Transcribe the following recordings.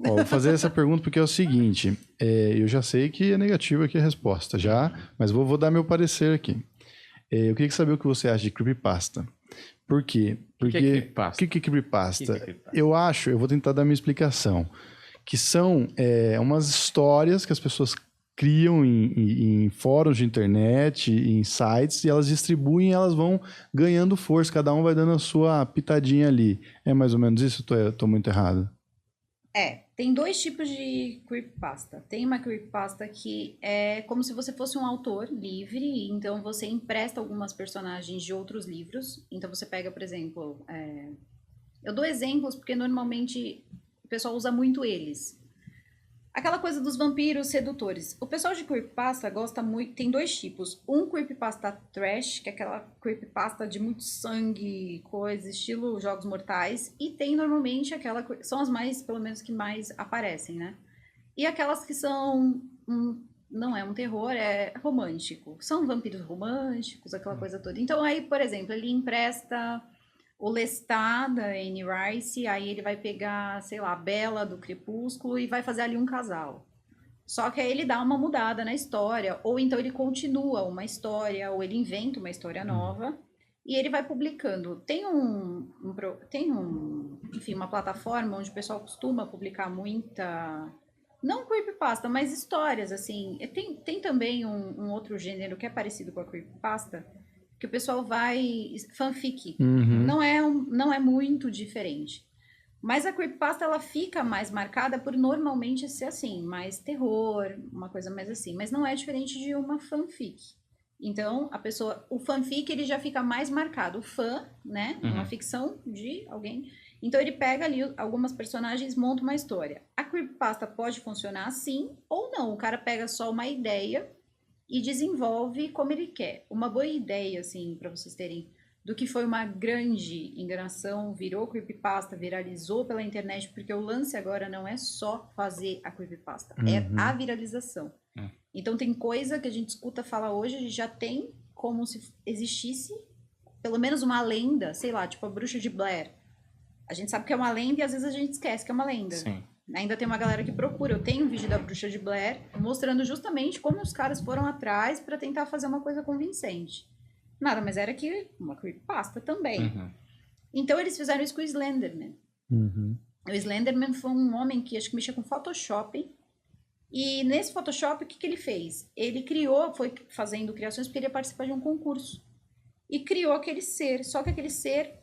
Ó, vou fazer essa pergunta porque é o seguinte, eu já sei que é negativa aqui a resposta, mas vou dar meu parecer aqui. Eu queria saber o que você acha de creepypasta. Por quê? Porque O que é creepypasta? O que é creepypasta? Eu vou tentar dar minha explicação, que são umas histórias que as pessoas criam em fóruns de internet, em sites, e elas distribuem e elas vão ganhando força, cada um vai dando a sua pitadinha ali. É mais ou menos isso? Eu tô muito errado? Tem dois tipos de creepypasta. Tem uma creepypasta que é como se você fosse um autor livre, então você empresta algumas personagens de outros livros. Então você pega, por exemplo, eu dou exemplos porque normalmente o pessoal usa muito eles. Aquela coisa dos vampiros sedutores. O pessoal de creepypasta gosta muito. Tem dois tipos. Um creepypasta trash, que é aquela creepypasta de muito sangue, coisa, estilo Jogos Mortais. E tem normalmente aquela. São as mais, pelo menos, que mais aparecem, né? E aquelas que são. Não é um terror, é romântico. São vampiros românticos, aquela coisa toda. Então aí, por exemplo, ele empresta o Lestat, da Anne Rice, aí ele vai pegar, sei lá, a Bella do Crepúsculo e vai fazer ali um casal. Só que aí ele dá uma mudada na história, ou então ele continua uma história, ou ele inventa uma história nova, e ele vai publicando. Tem enfim, uma plataforma onde o pessoal costuma publicar muita, não creepypasta, mas histórias, assim. Tem também um outro gênero que é parecido com a creepypasta, que o pessoal vai... fanfic. Não é muito diferente. Mas a creepypasta, ela fica mais marcada por normalmente ser assim, mais terror, uma coisa mais assim. Mas não é diferente de uma fanfic. Então, o fanfic, ele já fica mais marcado. O fã, né? Uma ficção de alguém. Então, ele pega ali algumas personagens, monta uma história. A creepypasta pode funcionar assim ou não. O cara pega só uma ideia e desenvolve como ele quer. Uma boa ideia, assim, para vocês terem, do que foi uma grande enganação, virou creepypasta, viralizou pela internet, porque o lance agora não é só fazer a creepypasta, é a viralização. Então tem coisa que a gente escuta falar hoje, a gente já tem como se existisse pelo menos uma lenda, sei lá, tipo a Bruxa de Blair. A gente sabe que é uma lenda e às vezes a gente esquece que é uma lenda. Sim. Ainda tem uma galera que procura. Eu tenho um vídeo da Bruxa de Blair mostrando justamente como os caras foram atrás para tentar fazer uma coisa convincente. Nada, mas era que uma creepypasta também. Então eles fizeram isso com o Slenderman. O Slenderman foi um homem que acho que mexia com Photoshop. E nesse Photoshop, o que ele fez? Ele foi fazendo criações porque ele ia participar de um concurso. E criou aquele ser. Só que aquele ser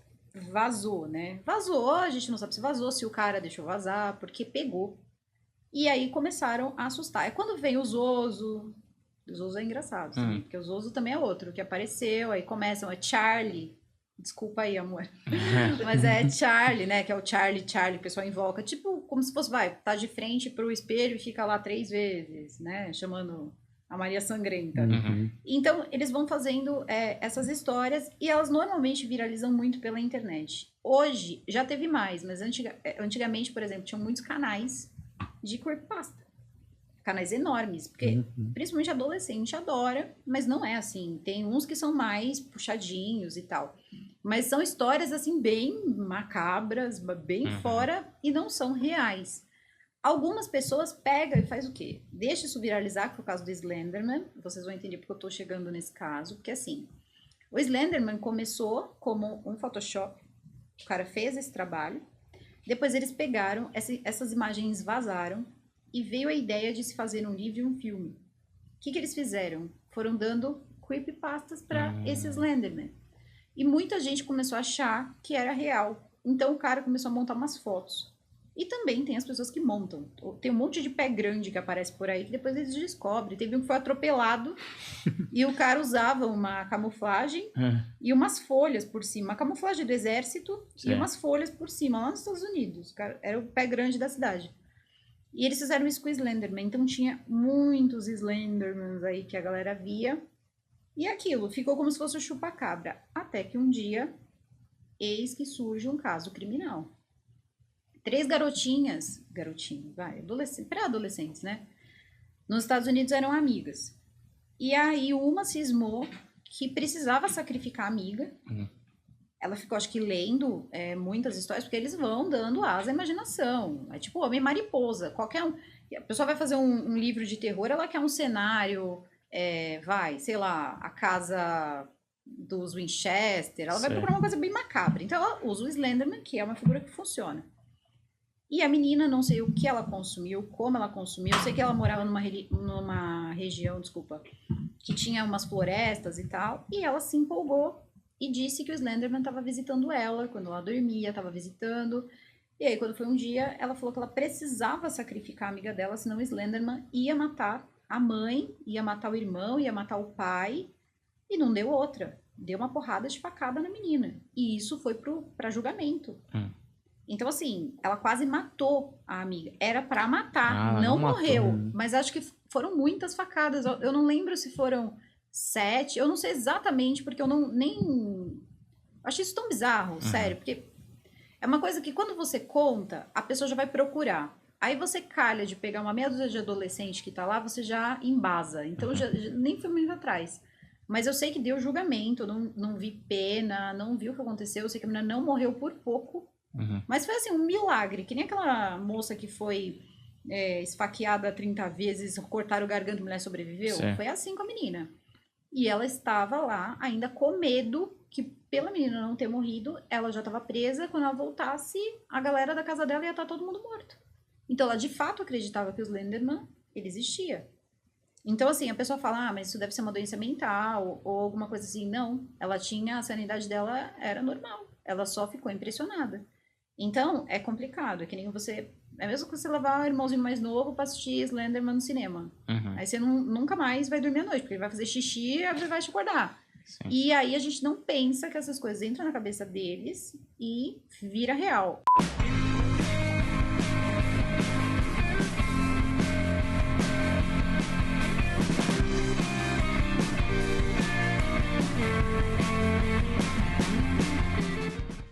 vazou, né? Vazou, a gente não sabe se vazou, se o cara deixou vazar, porque pegou. E aí começaram a assustar. É quando vem o Zozo é engraçado, assim, porque o Zozo também é outro, que apareceu, aí começam, é Charlie, desculpa aí, amor, mas é Charlie, né, que é o Charlie, o pessoal invoca, tipo, como se fosse, tá de frente pro espelho e fica lá 3 vezes, né, chamando a Maria Sangrenta. Então, eles vão fazendo essas histórias e elas normalmente viralizam muito pela internet. Hoje, já teve mais, mas antigamente, por exemplo, tinham muitos canais de creepypasta. Canais enormes, porque principalmente adolescente adora, mas não é assim. Tem uns que são mais puxadinhos e tal. Mas são histórias, assim, bem macabras, bem fora e não são reais. Algumas pessoas pegam e faz o quê? Deixa isso viralizar, que foi o caso do Slenderman. Vocês vão entender porque eu tô chegando nesse caso. Porque assim, o Slenderman começou como um Photoshop. O cara fez esse trabalho. Depois eles pegaram, essas imagens vazaram. E veio a ideia de se fazer um livro e um filme. O que eles fizeram? Foram dando creepypastas para esse Slenderman. E muita gente começou a achar que era real. Então o cara começou a montar umas fotos. E também tem as pessoas que montam. Tem um monte de pé grande que aparece por aí, que depois eles descobrem. Teve um que foi atropelado e o cara usava uma camuflagem e umas folhas por cima. Uma camuflagem do exército e umas folhas por cima, lá nos Estados Unidos. Era o pé grande da cidade. E eles fizeram isso com o Slenderman. Então tinha muitos Slendermans aí que a galera via. E aquilo ficou como se fosse o chupa-cabra. Até que um dia, eis que surge um caso criminal. 3 garotinhas, pré-adolescentes, né? Nos Estados Unidos eram amigas. E aí uma cismou que precisava sacrificar a amiga ela ficou, acho que, lendo muitas histórias, porque eles vão dando asa à imaginação. É tipo Homem-Mariposa. Qualquer um. A pessoa vai fazer um livro de terror, ela quer um cenário, sei lá, a casa dos Winchester, ela vai procurar uma coisa bem macabra. Então ela usa o Slenderman, que é uma figura que funciona. E a menina, não sei o que ela consumiu, como ela consumiu. Eu sei que ela morava numa região, que tinha umas florestas e tal. E ela se empolgou e disse que o Slenderman estava visitando ela, quando ela dormia, estava visitando. E aí, quando foi um dia, ela falou que ela precisava sacrificar a amiga dela, senão o Slenderman ia matar a mãe, ia matar o irmão, ia matar o pai. E não deu outra. Deu uma porrada de facada na menina. E isso foi pra julgamento. Então, assim, ela quase matou a amiga. Era pra matar, não morreu. Matou. Mas acho que foram muitas facadas. Eu não lembro se foram 7. Eu não sei exatamente, porque eu nem... Achei isso tão bizarro, sério. Porque é uma coisa que quando você conta, a pessoa já vai procurar. Aí você calha de pegar uma meia dúzia de adolescente que tá lá, você já embasa. Então, já nem fui muito atrás. Mas eu sei que deu julgamento, não vi pena, não vi o que aconteceu. Eu sei que a menina não morreu por pouco. Mas foi assim, um milagre. Que nem aquela moça que foi esfaqueada 30 vezes, cortaram o garganta e a mulher sobreviveu. Sim. Foi assim com a menina. E ela estava lá ainda com medo que, pela menina não ter morrido, ela já estava presa. Quando ela voltasse, a galera da casa dela ia estar todo mundo morto. Então ela de fato acreditava que o Slenderman, ele existia. Então, assim, a pessoa fala, mas isso deve ser uma doença mental, ou alguma coisa assim. Não, ela tinha, a sanidade dela era normal. Ela só ficou impressionada. Então, é complicado. É que nem você... É mesmo que você levar o irmãozinho mais novo pra assistir Slenderman no cinema. Aí você nunca mais vai dormir à noite, porque ele vai fazer xixi e vai te acordar. Sim. E aí a gente não pensa que essas coisas entram na cabeça deles e vira real.